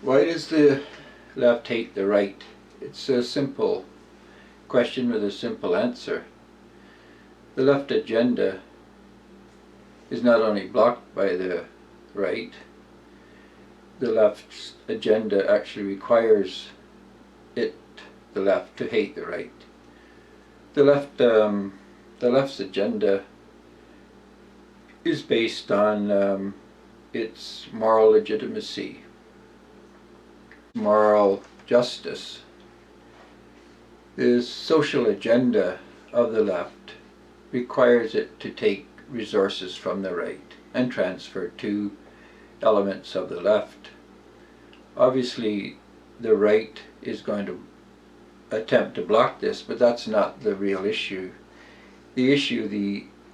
Why does the left hate the right? It's a simple question with a simple answer. The left agenda is not only blocked by the right, the left's agenda actually requires the left, to hate the right. The left's agenda is based on its moral legitimacy, moral justice. The social agenda of the left requires it to take resources from the right and transfer to elements of the left. Obviously, the right is going to attempt to block this, but that's not the real issue. The issue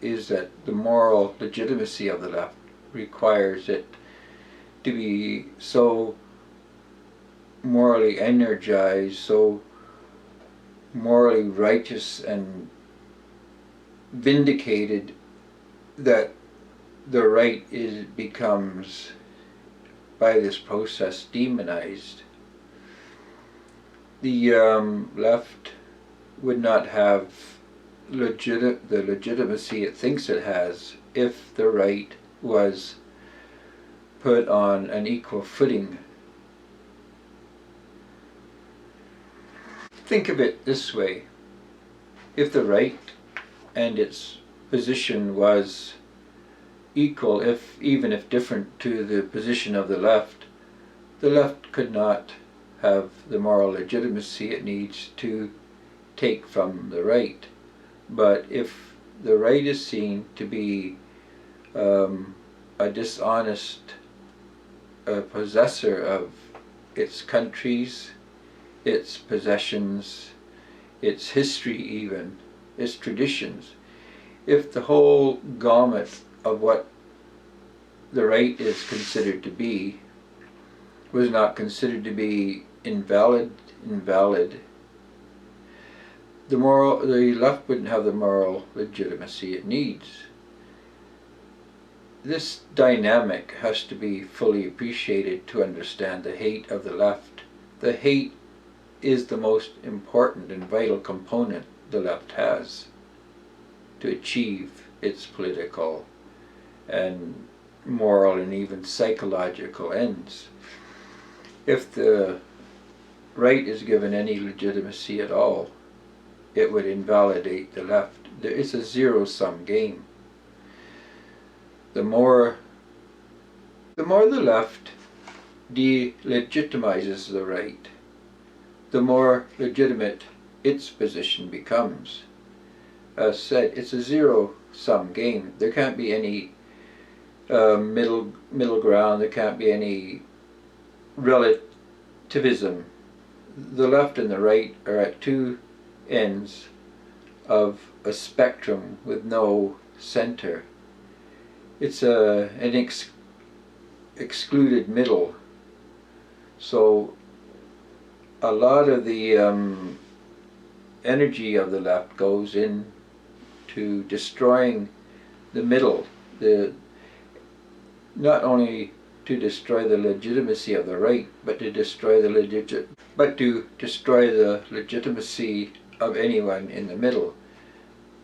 is that the moral legitimacy of the left requires it to be so morally energized, so morally righteous and vindicated that the right becomes, by this process, demonized. The left would not have the legitimacy it thinks it has if the right was put on an equal footing. Think of it this way: if the right and its position was equal, even if different to the position of the left could not have the moral legitimacy it needs to take from the right. But if the right is seen to be a dishonest possessor of its countries, its possessions, its history even, its traditions, if the whole gamut of what the right is considered to be was not considered to be invalid, the left wouldn't have the moral legitimacy it needs. This dynamic has to be fully appreciated to understand the hate of the left. The hate is the most important and vital component the left has to achieve its political and moral and even psychological ends. If the right is given any legitimacy at all, it would invalidate the left. It's a zero-sum game. The more the left delegitimizes the right, the more legitimate its position becomes. As said, it's a zero-sum game. There can't be any middle ground. There can't be any relativism. The left and the right are at two ends of a spectrum with no center. It's an excluded middle. So a lot of the energy of the left goes into destroying the middle, not only to destroy the legitimacy of the right, but to destroy the legitimacy of anyone in the middle.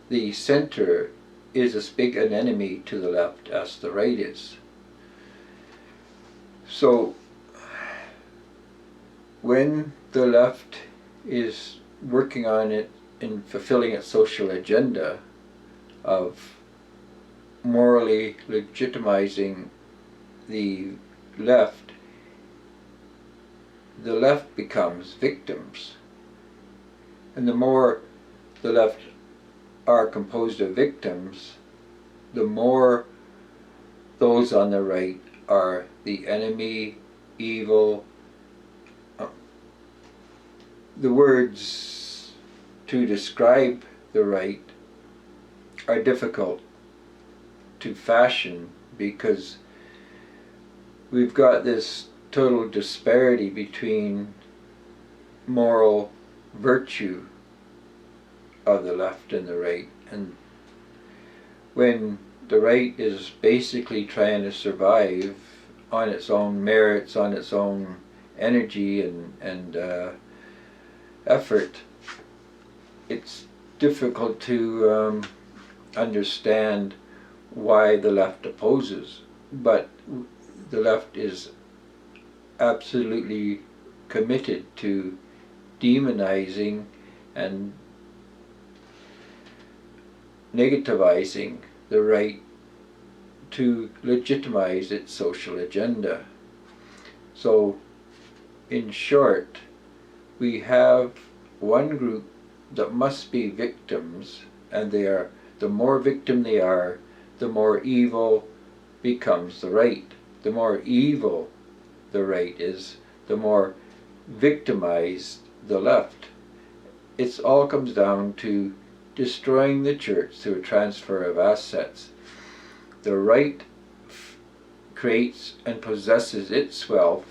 The center is as big an enemy to the left as the right is. So when the left is working on it in fulfilling its social agenda of morally legitimizing the left becomes victims. And the more the left are composed of victims, the more those on the right are the enemy, evil. The words to describe the right are difficult to fashion because we've got this total disparity between moral virtue of the left and the right. And when the right is basically trying to survive on its own merits, on its own energy and effort, it's difficult to understand why the left opposes. But the left is absolutely committed to demonizing and negativizing the right to legitimize its social agenda. So, in short, we have one group that must be victims, and the more victim they are, the more evil becomes the right. The more evil the right is, the more victimized the left. It all comes down to destroying the church through a transfer of assets. The right creates and possesses its wealth.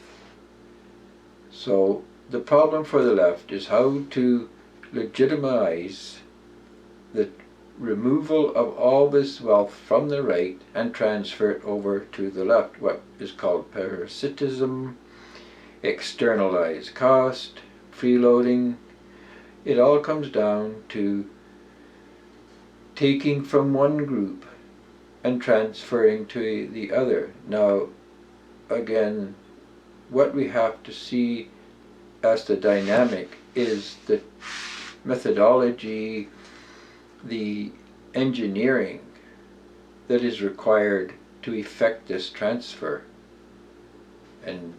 So the problem for the left is how to legitimize the removal of all this wealth from the right and transfer it over to the left, what is called parasitism, externalized cost, freeloading. It all comes down to taking from one group and transferring to the other. Now, again, what we have to see as the dynamic is the methodology, the engineering that is required to effect this transfer. And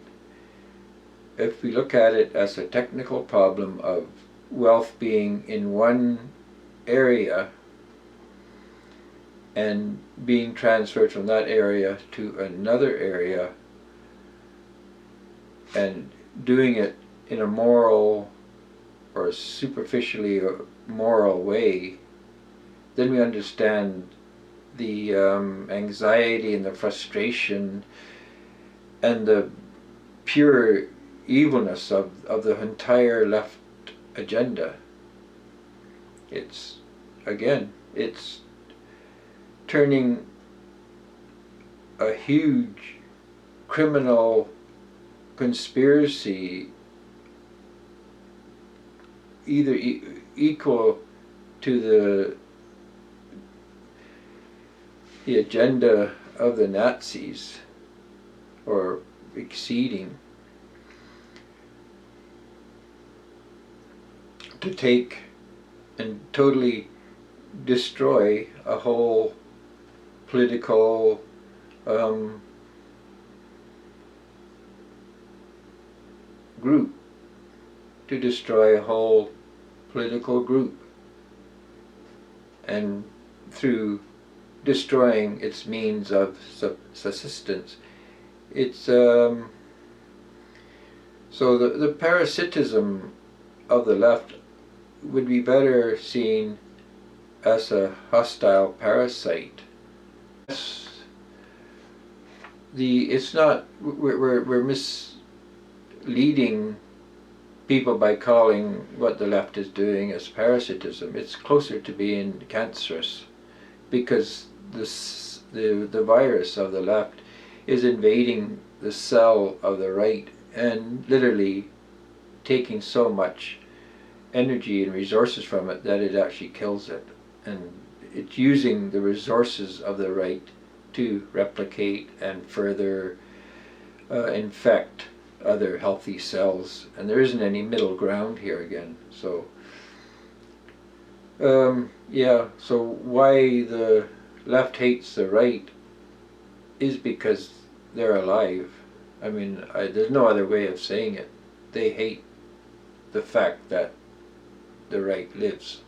if we look at it as a technical problem of wealth being in one area and being transferred from that area to another area, and doing it in a moral or superficially moral way, then we understand the anxiety and the frustration and the pure evilness of the entire left agenda. It's turning a huge criminal conspiracy either equal to the agenda of the Nazis or exceeding, to take and totally destroy a whole political group, to destroy a whole political group, and through destroying its means of subsistence. It's so the parasitism of the left would be better seen as a hostile parasite. It's not, we're misleading people by calling what the left is doing as parasitism. It's closer to being cancerous, because the virus of the left is invading the cell of the right and literally taking so much energy and resources from it that it actually kills it. And it's using the resources of the right to replicate and further infect other healthy cells, and there isn't any middle ground here again. So so why the left hates the right is because they're alive. I mean, there's no other way of saying it. They hate the fact that the right lives.